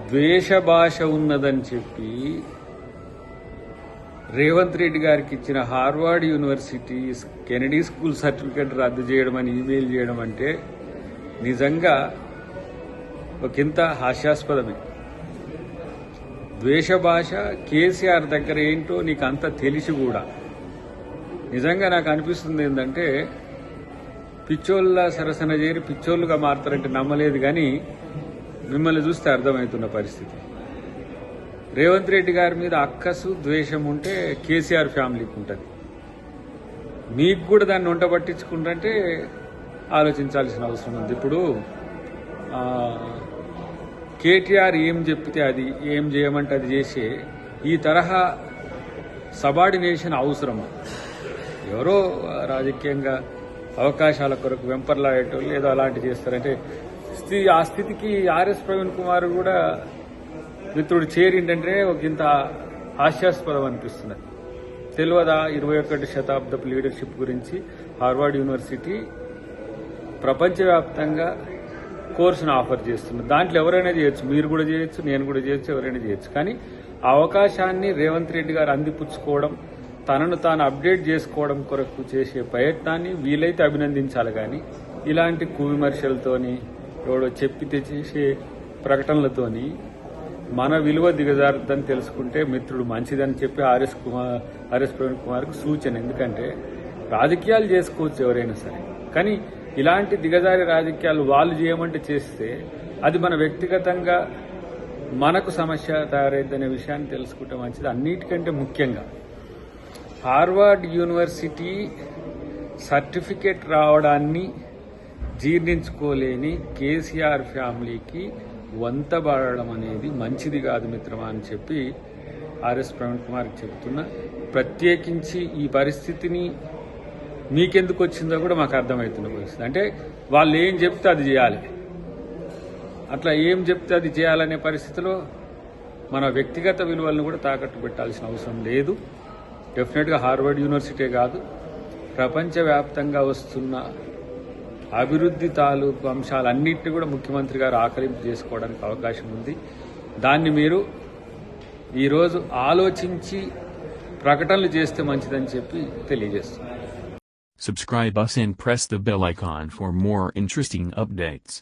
ద్వేష భాష ఉన్నదని చెప్పి రేవంత్ రెడ్డి గారికి ఇచ్చిన Harvard university Kennedy school certificate రద్దు చేయడం అని ఈమెయిల్ చేయడం అంటే నిజంగా ఒకంత హాస్యాస్పదమే. ద్వేష భాష కేసీఆర్ దగ్గర ఏంటో నీకు అంత తెలిసి కూడా నిజంగా నాకు అనిపిస్తుంది ఏంటంటే పిచ్చోళ్ళ సరసన చేరి పిచ్చోళ్ళుగా మారుతారంటే నమ్మలేదు, కానీ మిమ్మల్ని చూస్తే అర్థమవుతున్న పరిస్థితి. రేవంత్ రెడ్డి గారి మీద అక్కసు ద్వేషం ఉంటే కేసీఆర్ ఫ్యామిలీకి ఉంటుంది, మీకు కూడా దాన్ని వంట పట్టించుకుంటే ఆలోచించాల్సిన అవసరం ఉంది. ఇప్పుడు కేటీఆర్ ఏం చెప్తే అది, ఏం చేయమంటే అది చేసే ఈ తరహా సబార్డినేషన్ అవసరమా? ఎవరో రాజకీయంగా అవకాశాల కొరకు వెంపర్లాడేటోళ్ళు ఏదో అలాంటి చేస్తారంటే ఆ స్థితికి ఆర్ఎస్ ప్రవీణ్ కుమార్ కూడా మిత్రుడు చేరిండంటే ఒక ఇంత హాస్యాస్పదం అనిపిస్తుంది. తెలియదా 21వ శతాబ్దపు లీడర్షిప్ గురించి హార్వర్డ్ యూనివర్సిటీ ప్రపంచవ్యాప్తంగా కోర్సును ఆఫర్ చేస్తున్నారు. దాంట్లో ఎవరైనా చేయొచ్చు, మీరు కూడా చేయొచ్చు, నేను కూడా చేయొచ్చు, ఎవరైనా చేయొచ్చు. కానీ ఆ అవకాశాన్ని రేవంత్ రెడ్డి గారు అందిపుచ్చుకోవడం, తనను తాను అప్డేట్ చేసుకోవడం కొరకు చేసే ప్రయత్నాన్ని వీలైతే అభినందించాలి. కానీ ఇలాంటి కువిమర్శలతోని ఎవడో చెప్పితే చేసే ప్రకటనలతోని మన విలువ దిగజారుద్దని తెలుసుకుంటే మిత్రుడు మంచిదని చెప్పి ఆర్ఎస్ ప్రవీణ్ కుమార్కు సూచన. ఎందుకంటే రాజకీయాలు చేసుకోవచ్చు ఎవరైనా సరే, కానీ ఇలాంటి దిగజారి రాజకీయాలు వాళ్ళు చేయమంటే చేస్తే అది మన వ్యక్తిగతంగా మనకు సమస్య తయారైద్దనే విషయాన్ని తెలుసుకుంటే మంచిది. అన్నిటికంటే ముఖ్యంగా హార్వర్డ్ యూనివర్సిటీ సర్టిఫికేట్ రావడాన్ని జీర్ణించుకోలేని కేసీఆర్ ఫ్యామిలీకి వంతబడడం అనేది మంచిది కాదు మిత్రమా అని చెప్పి ఆర్ఎస్ ప్రవీణ్ కుమార్కి చెబుతున్నా. ప్రత్యేకించి ఈ పరిస్థితిని మీకెందుకు వచ్చిందో కూడా మాకు అర్థమవుతున్న పరిస్థితి. అంటే వాళ్ళు ఏం చెప్తే అది చేయాలి, అట్లా ఏం చెప్తే అది చేయాలనే పరిస్థితిలో మన వ్యక్తిగత విలువలను కూడా తాకట్టు పెట్టాల్సిన అవసరం లేదు. డెఫినెట్గా హార్వర్డ్ యూనివర్సిటీ కాదు, ప్రపంచవ్యాప్తంగా వస్తున్న అభివృద్ధి తాలూకు అంశాలన్నింటినీ కూడా ముఖ్యమంత్రి గారు ఆకలింపు చేసుకోవడానికి అవకాశం ఉంది. దాన్ని మీరు ఈరోజు ఆలోచించి ప్రకటనలు చేస్తే మంచిదని చెప్పి తెలియజేస్తున్నారు. Subscribe us and press the bell icon for more interesting updates.